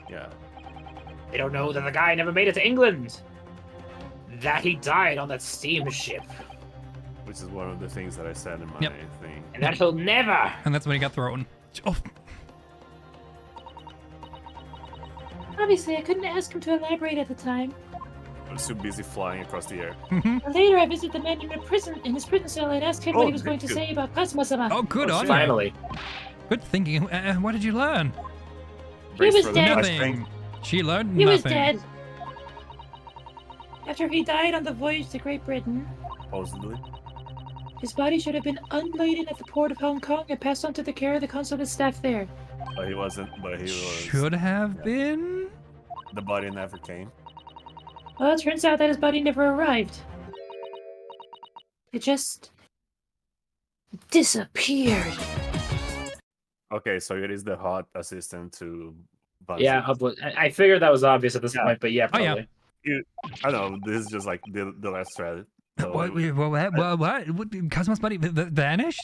Yeah. They don't know that the guy never made it to England. That he died on that steamship. Which is one of the things that I said in my Yep. thing. And that he'll never. And that's when he got thrown. Oh, Obviously, I couldn't ask him to elaborate at the time. I was too busy flying across the air. Later, I visited the man in his prison cell and asked him what he was going to good. say about Kazuma-sama. oh, good on you. Finally. Good thinking. What did you learn? He was Praise for the dead. best Nothing. thing. She learned He was nothing. dead. After he died on the voyage to Great Britain, Supposedly. his body should have been unloaded at the port of Hong Kong and passed on to the care of the consulate staff there. But he wasn't. But he was. Should have been. The body never came. Well, it turns out that his body never arrived. It just disappeared. Okay, so it is the hot assistant to Bungie. Yeah, I figured that was obvious at this Yeah. point, but yeah, Oh, yeah. probably. I know, this is just like the last thread. So What? Cosmo's body vanished?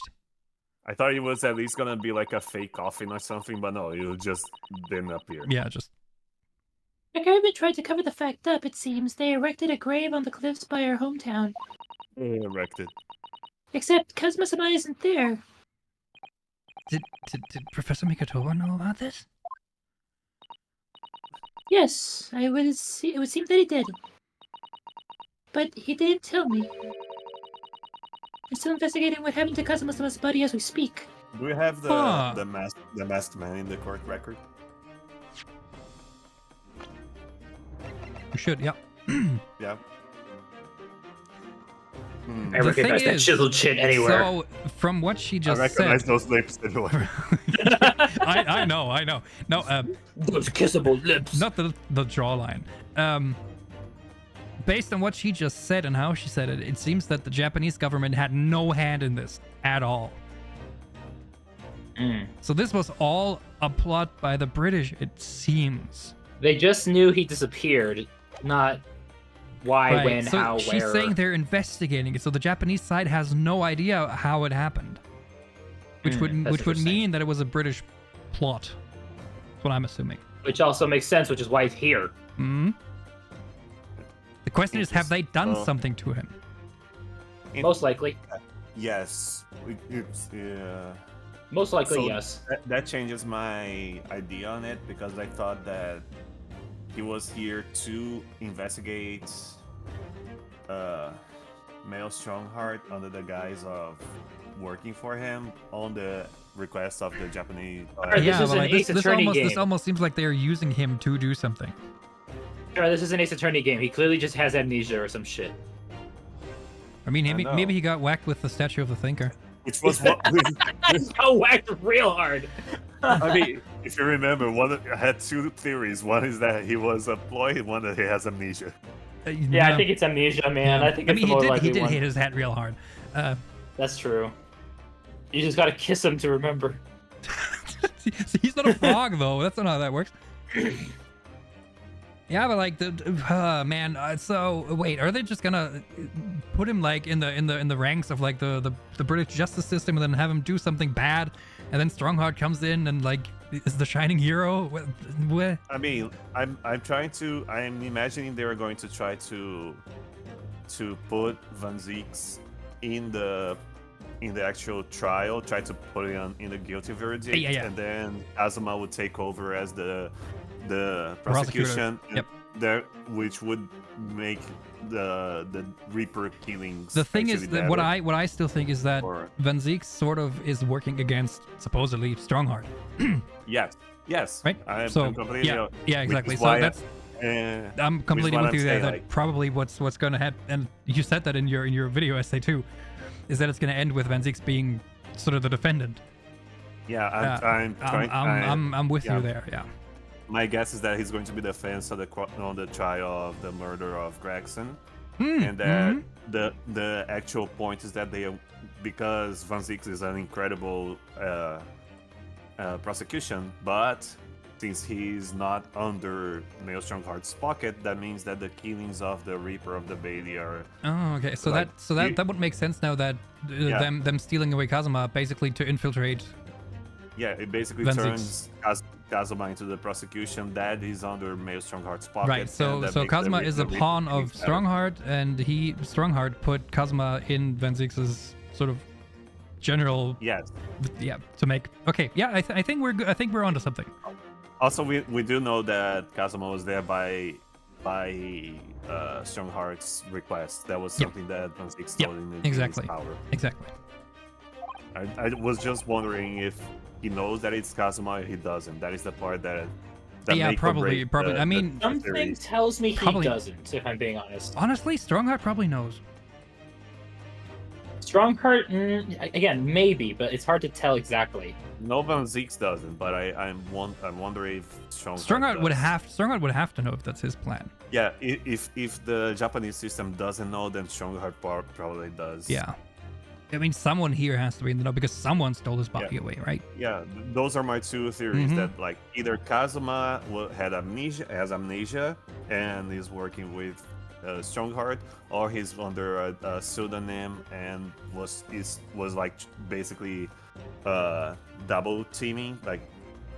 I thought it was at least gonna be like a fake coffin or something, but no, it just didn't appear. Yeah, just. The government tried to cover the fact up, it seems. They erected a grave on the cliffs by our hometown. Erected. Except Kazuma-sama isn't there. Did Professor Mikotowa know about this? Yes, it would seem that he did. But he didn't tell me. I'm still investigating what happened to Kazuma-sama's body as we speak. Do we have Huh. the masked man in the court record? We should, yeah. Yeah. I The recognize thing that is, chiseled chin anywhere. So, from what she I just recognize said, those lips anywhere. I know. No, Those kissable lips. not the jawline. Based on what she just said and how she said it, it seems that the Japanese government had no hand in this at all. So this was all a plot by the British, it seems. They just knew he disappeared, not why, Right, when, so how, she's where. saying they're investigating it, so the Japanese side has no idea how it happened, which that's would interesting. mean that it was a British plot. That's what I'm assuming. Which also makes sense, which is why he's here. Hmm. The question is, have they done Well- something to him? Most likely. Yes. Most likely, So yes. that changes my idea on it, because I thought that he was here to investigate Male Strongheart under the guise of working for him on the request of the Japanese. Alright, this is but an like, Ace Attorney this game. almost seems like they're using him to do something. Sure, this is an Ace Attorney game. He clearly just has amnesia or some shit. I mean, know. maybe he got whacked with the statue of the thinker. Which was what? He's got whacked real hard. I mean, if you remember, I had two theories. One is that he was employed, one that he has amnesia. Yeah, I think it's amnesia, man. yeah. I think it's the he more did. likely He did one. hit his head real hard. That's true. You just gotta kiss him to remember. See, he's not a frog though. That's not how that works. Yeah, but like man. So wait, are they just gonna put him like in the ranks of like the British justice system and then have him do something bad, and then Strongheart comes in and like is the shining hero? What? I mean, I'm imagining they are going to try to put Van Zieks in the actual trial, try to put it in the guilty verdict, Yeah. and then Azuma would take over as the the Prosecutor. prosecution, Yep. there, which would make the Reaper killings. The thing is actually that what better. I still think is that Or- Van Ziek sort of is working against supposedly Strongheart. Yes. Right? I'm So completely. yeah, which exactly. is So why that's I'm completely what with I'm you there. saying, That like- probably what's going to happen, and you said that in your video essay too, is that it's going to end with Van Ziek being sort of the defendant. Yeah, I'm trying. I'm with yeah. you there. Yeah. My guess is that he's going to be the defense of on the trial of the murder of Gregson, Hmm, and that mhm. the actual point is that because Van Ziek is an incredible prosecution, but since he's not under Neil Strongheart's pocket, that means that the killings of the Reaper of the Bailey are Oh, okay. So like, that would make sense now that Yeah. them stealing away Kazuma basically to infiltrate. it basically Van turns Kazuma into the prosecution that is under Neil Strongheart's pocket. Right. So and that so makes the Kazuma is a Reaper pawn of killings better. Strongheart, and Strongheart put Kazuma in Van Ziek's sort of general. Yes. Yeah. To make. Okay. Yeah. I think we're good. I think we're onto something. Also, we do know that Kazuma was there by Strongheart's request. That was Yep. something that Van Ziek Yep, stole in exactly. his power. Exactly. I was just wondering if he knows that it's Kazuma or he doesn't. That is the part that Yeah, make or probably. break Probably. the- I mean, the Something theory. tells me he Probably- doesn't, if I'm being honest. honestly, Strongheart probably knows. Strongheart, again, maybe, but it's hard to tell exactly. No, Van Ziek doesn't, but I'm wondering if Strongheart would have to know if that's his plan. Yeah, if the Japanese system doesn't know, then Strongheart probably does. Yeah. I mean, someone here has to be in the know because someone stole his body Yeah. away, right? Yeah, those are my two theories. Mhm. That like either Kazuma has amnesia and is working with Strongheart, or he's under a pseudonym and was like basically double teaming. Like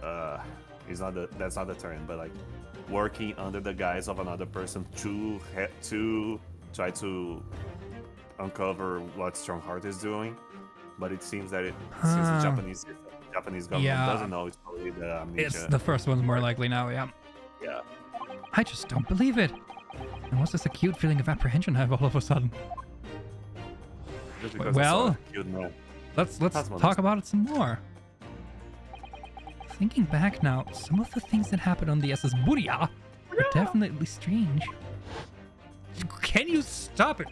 that's not the term, but like working under the guise of another person to try to uncover what Strongheart is doing. But it seems that since the Huh. Japanese government Yeah. doesn't know, it's probably the amnesia. It's the first one's more likely now, yeah. Yeah. I just don't believe it. And what's this acute feeling of apprehension I have all of a sudden? Just because Well, it's so cute, man. Let's That's what talk it's- about it some more. Thinking back now, some of the things that happened on the SS Buria are definitely strange. Can you stop it?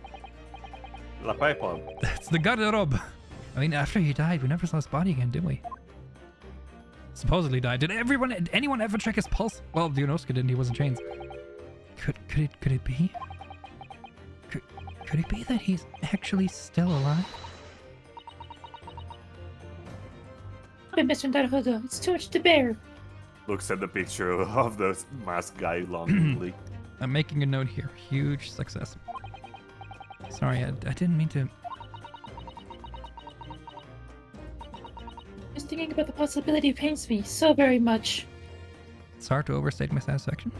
La Pipe. That's the garderobe. I mean, after he died, we never saw his body again, did we? Supposedly died. Did anyone ever check his pulse? Well, Dionosuke didn't. He was in chains. Could it be? Could it be that he's actually still alive? But Mr. Naruto, it's too much to bear. Looks at the picture of the masked guy longingly. I'm making a note here. Huge success. Sorry, I didn't mean to. Just thinking about the possibility pains me so very much. It's hard to overstate my satisfaction.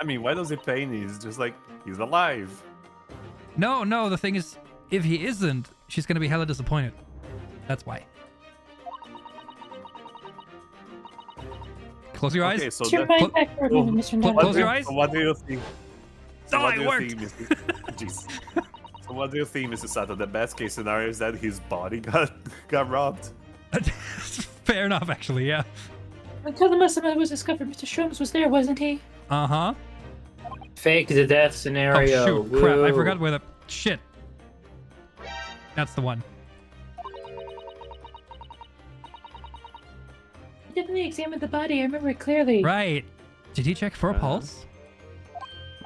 I mean, why does it pain? He's just like, he's alive. No, the thing is, if he isn't, she's gonna be hella disappointed. That's why. Close your eyes. Okay, so Put your that, mind back for a moment, Mr. Close Naruto. your eyes. so what do you think? Oh, what it do you worked. think, Jeez. So what do you think, Mr. Sato? The best case scenario is that his body got robbed. Fair enough, actually, yeah. When Kazuma-sama was discovered, Mr. Shrooms was there, wasn't he? Uh-huh. Fake the death Oh, scenario. shoot. Crap, I Woo. forgot where the... Shit. That's the one. He definitely examined the body, I remember it clearly. Right. Did he check for a pulse?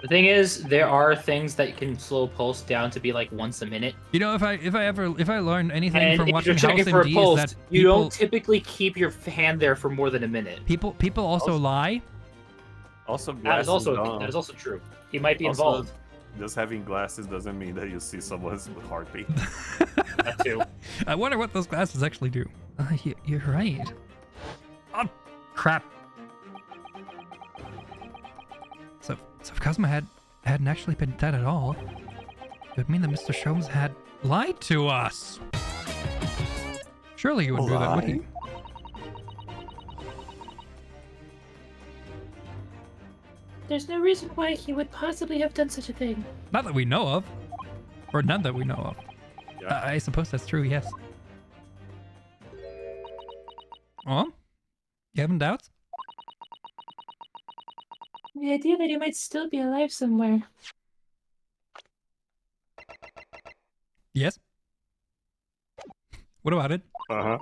The thing is, there are things that can slow pulse down to be like once a minute. You know, if I learn anything And from if watching you're checking House for a MD is pulse, that you don't typically keep your hand there for more than a minute. people also lie. Also, That is glasses also don't. true. He might be Also, involved. Just having glasses doesn't mean that you see someone's heartbeat. That too. I wonder what those glasses actually do. You're right. Oh, crap. So if Kazuma hadn't actually been dead at all, it would mean that Mr. Sholmes had lied to us. Surely you wouldn't do that, would he? there's no reason why he would possibly have done such a thing. Not that we know of. Or none that we know of. Yeah. I suppose that's true, yes. Oh? You having doubts? The idea that he might still be alive somewhere. Yes. What about it? Uh-huh.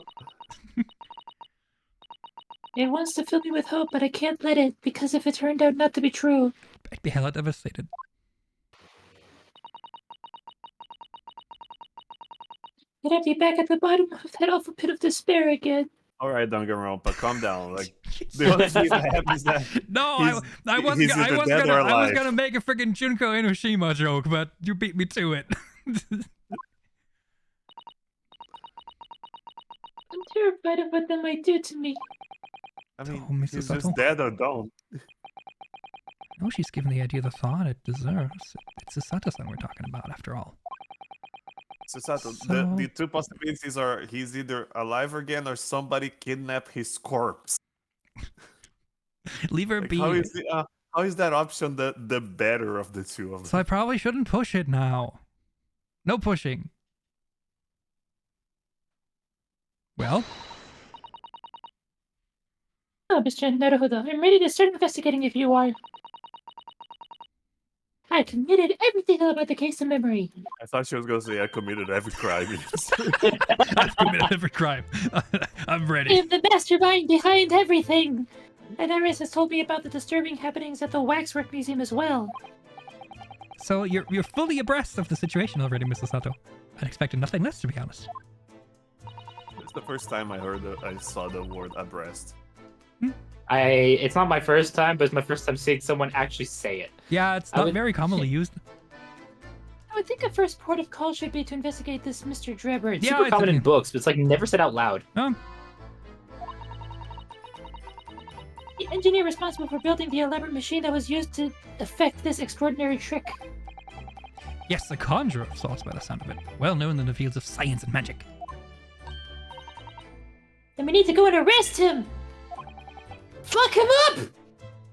It wants to fill me with hope, but I can't let it, because if it turned out not to be true... I'd be hella devastated. Then I'd be back at the bottom of that awful pit of despair again. All right, Danganronpa, calm down. Like, the only thing that happens that No, I wasn't gonna make a freaking Junko Enoshima joke, but you beat me to it. I'm terrified of what that might do to me. I mean, Oh, Mrs. he's Susato. just dead or don't. No, she's given the idea the thought it deserves. It's Susato-san we're talking about, after all. Susato, So- the two possibilities are he's either alive again or somebody kidnapped his corpse. Leave her Like, be. how is that option the better of the two of So I them? probably shouldn't push it now. No pushing. Well, Oh, Mr. Naruhodo, I'm ready to start investigating if you are. I committed every detail about the case of memory. I thought she was going to say I committed every crime. I've committed every crime. I'm I ready. am the mastermind behind everything. And Iris has told me about the disturbing happenings at the Waxwork Museum as well. So you're fully abreast of the situation already, Mrs. Sato. I'd expected nothing less, to be honest. It's the first time I saw the word abreast. It's not my first time, but it's my first time seeing someone actually say it. Yeah, it's I not would- very commonly used. I would think a first port of call should be to investigate this Mr. Drebber. It's Yeah, super it's common okay. in books, but it's like never said out loud. The engineer responsible for building the elaborate machine that was used to effect this extraordinary trick. Yes, a conjurer of sorts by the sound of it. Well known in the fields of science and magic. Then we need to go and arrest him! Fuck him up!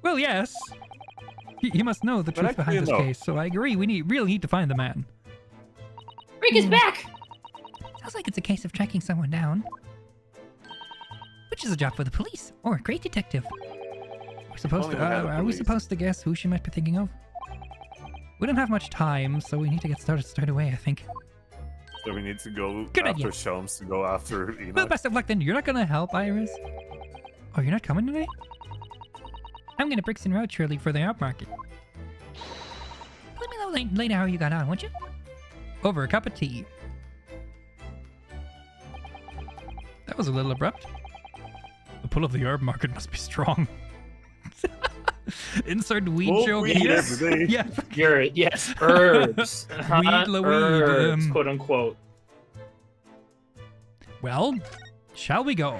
Well, yes. He must know the But truth actually, behind this no. case, so I agree. We really need to find the man. Rick is back! Sounds like it's a case of tracking someone down. Which is a job for the police or a great detective. We're supposed Only to. we had a Are we police. supposed to guess who she might be thinking of? We don't have much time, so we need to get started straight away, I think. So we need to go Good after idea. Sholmes to go after Well, Enoch. best of luck then. You're not gonna help, Iris? Oh, you're not coming today? I'm gonna Brixton Road shortly for the art market. Let me know later how you got on, won't you? Over a cup of tea. That was a little abrupt. The pull of the herb market must be strong. Insert weed More joke weed here. every day. Yeah. Yes, herbs. Weed, Louise, Herbs, quote unquote. Well, shall we go?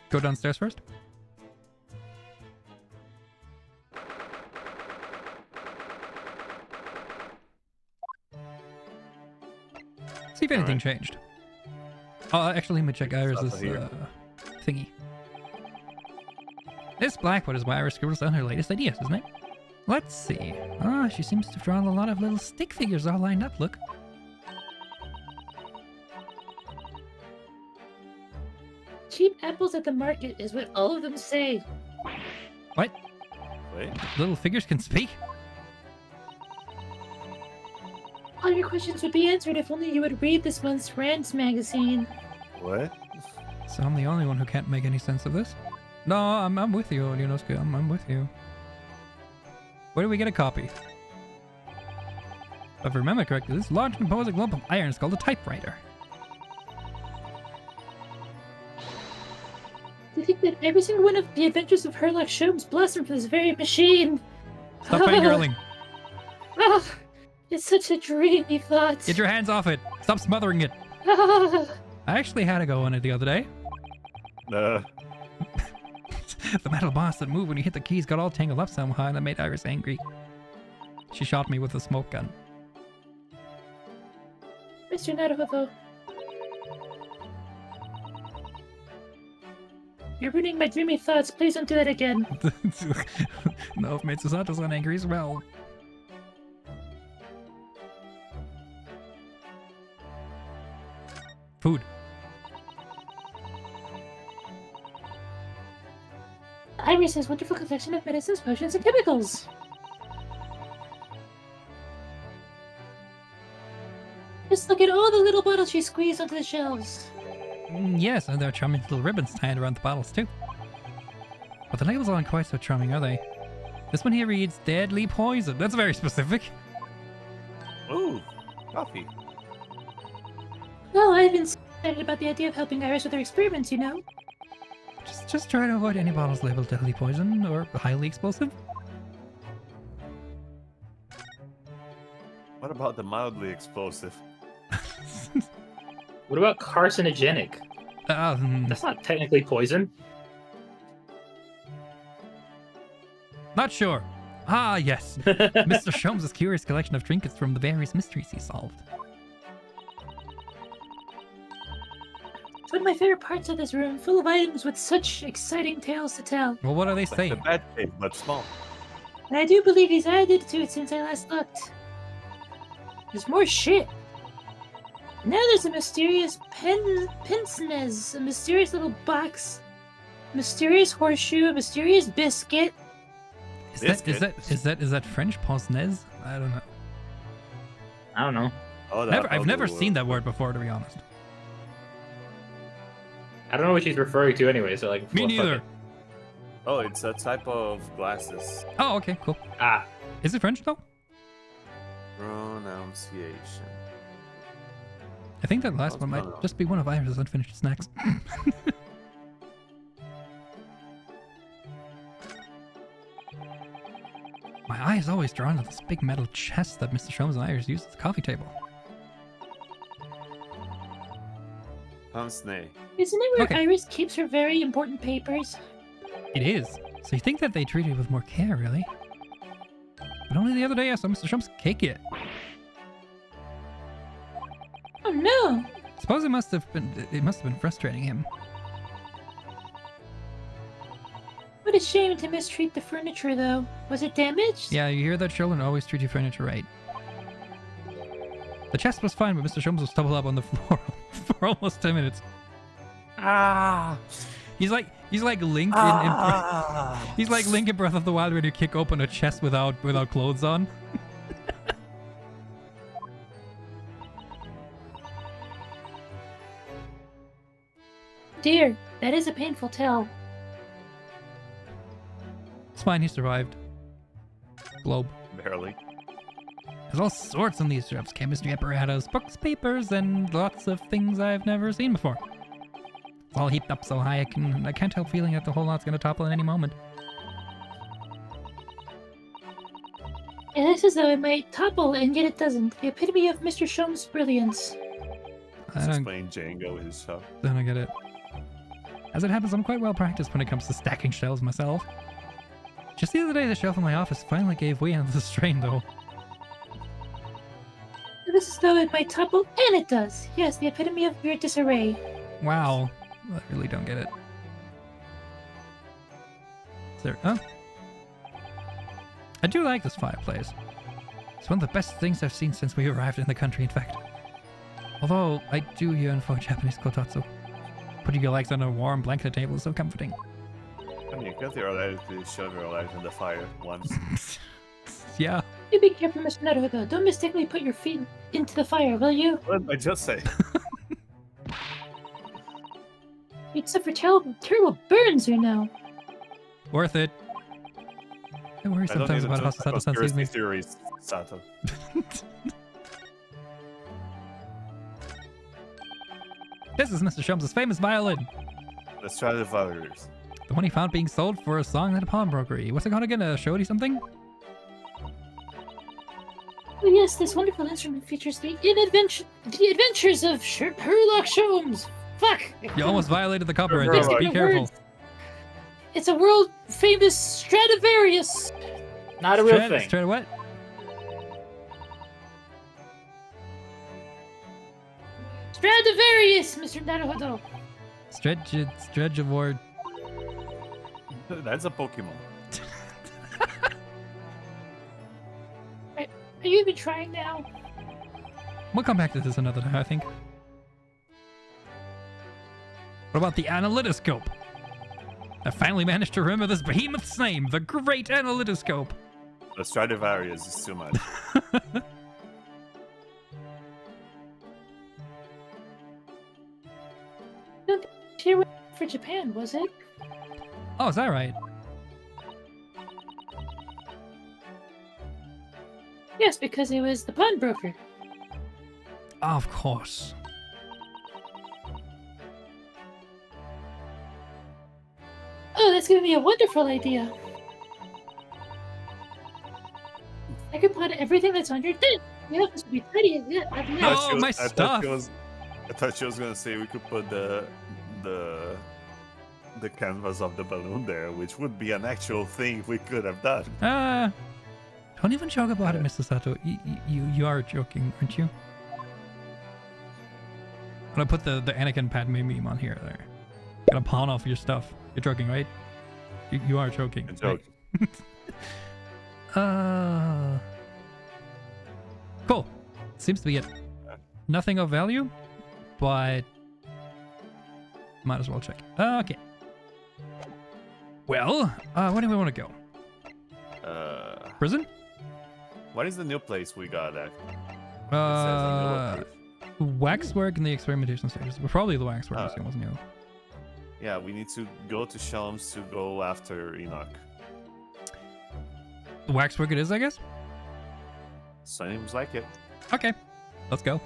Go downstairs first? See if anything Alright. changed. Actually, let me check Iris's Stuff here. thingy. This Blackwood is why Iris scribbles down her latest ideas, isn't it? Let's see. She seems to have drawn a lot of little stick figures all lined up, look. Cheap apples at the market is what all of them say. What? Wait, Little figures can speak? All your questions would be answered if only you would read this month's Rand's magazine. what? So I'm the only one who can't make any sense of this? No, I'm with you, Yunosuke. I'm with you. Where do we get a copy? If I remember correctly, this large and imposing lump of iron is called a typewriter. To think that every single one of the adventures of Herlock Sholmes blossomed from this very machine. Stop fangirling. Ah, it's such a dreamy thought. Get your hands off it. Stop smothering it. Ah, I actually had a go on it the other day. Uh, The metal boss that moved when you hit the keys got all tangled up somehow, and that made Iris angry. She shot me with a smoke gun. Mr. Naruhodo, You're ruining my dreamy thoughts. Please don't do that again. No, if made Susato's gonna angry as well. Food. Iris has wonderful collection of medicines, potions, and chemicals. Just look at all the little bottles she squeezed onto the shelves. Yes, and there are charming little ribbons tied around the bottles too. But the labels aren't quite so charming, are they? This one here reads deadly poison. That's very specific. Ooh, coffee. Well, I've been excited about the idea of helping Iris with her experiments, you know? Just try to avoid any bottles labeled deadly poison or highly explosive. What about the mildly explosive? What about carcinogenic? That's not technically poison. Not sure. Ah, yes. Mr. Sholmes' curious collection of trinkets from the various mysteries he solved. It's one of my favorite parts of this room, full of items with such exciting tales to tell. Well, what are they Like the saying? bad cave, but small. And I do believe he's added to it since I last looked. There's more shit. Now there's a mysterious pince-nez, a mysterious little box, a mysterious horseshoe, a mysterious biscuit. Is that French pince-nez? I don't know. I don't know. Oh, I've never seen that word before, to be honest. I don't know what she's referring to anyway, so like... Me well, fuck neither. it. Oh, it's a type of glasses. Oh, okay, cool. Ah, Is it French though? Pronunciation. I think that last one might just be one of Iris' unfinished snacks. My eye is always drawn to this big metal chest that Mr. Sholmes and Iris use at the coffee table. Pince-nez. Isn't it where Okay. Iris keeps her very important papers? It is. So you think that they treat it with more care, really? But only the other day I saw Mr. Sholmes cake it. Oh no! Suppose it must have been frustrating him. What a shame to mistreat the furniture, though. Was it damaged? Yeah, you hear that, children always treat your furniture right. The chest was fine, but Mr. Sholmes was doubled up on the floor for almost 10 minutes. Ah! He's like Link he's like Link in Breath of the Wild when you kick open a chest without clothes on. Dear, that is a painful tale. It's fine, he survived. Globe. Barely. There's all sorts on these shelves. Chemistry apparatus, books, papers, and lots of things I've never seen before. It's all heaped up so high I can't help feeling that the whole lot's gonna topple at any moment. It looks as though it might topple, and yet it doesn't. The epitome of Mr. Sholmes' brilliance. I Let's don't explain Django with his shop. get it. As it happens, I'm quite well practiced when it comes to stacking shelves myself. Just the other day, the shelf in my office finally gave way under the strain, though. It looks as though it might topple, and it does. Yes, the epitome of weird disarray. Wow. I really don't get it. Is there... Oh. I do like this fireplace. It's one of the best things I've seen since we arrived in the country, in fact. Although, I do yearn for a Japanese kotatsu. Putting your legs on a warm blanket table is so comforting. I mean, because you're allowed to shove your legs in the fire once. Yeah. You be careful, Mr. Naruto. Don't mistakenly put your feet into the fire, will you? What did I just say? You'd suffer terrible burns, you know. Worth it. I worry I don't sometimes need about to how trust Susato conspiracy sees me. theories, Sato. This is Mr. Sholmes' famous violin. The Stradivarius. The one he found being sold for a song at a pawnbrokery. What's it called again? A Shodi something? Oh yes, this wonderful instrument features the adventures of Sherlock Sholmes. Fuck! You almost violated the copyright. Sherlock. Just be careful. Words. It's a world famous Stradivarius. not a real thing. Straight what? Stradivarius, Mr. Naruto. Stretch of word. That's a Pokemon. Are you even trying now? We'll come back to this another time, I think. What about the analytoscope? I finally managed to remember this behemoth's name, the Great Analytoscope. The Stradivarius is too much. Here for Japan, was it? Oh, is that right? Yes, because it was the pawnbroker. Of course. Oh, that's giving me a wonderful idea. I could put everything that's on your desk. Yeah, this would be pretty. Yeah, I'd No. love Oh, my stuff. I thought she was gonna say we could put the canvas of the balloon there, which would be an actual thing we could have done. Don't even joke about it, Mr. Sato. You are joking, aren't you? I'm gonna put the Anakin Padme meme on here. There. Gonna pawn off your stuff. You're joking, right? You are joking. I'm joking. Right? Cool. Seems to be it. Nothing of value, but might as well check. Okay. Well, where do we want to go? Prison? What is the new place we got at? Waxwork and the experimentation stages. Probably the waxwork is what's new. Yeah, we need to go to Shelms to go after Enoch. The waxwork it is, I guess? Seems like it. Okay. Let's go.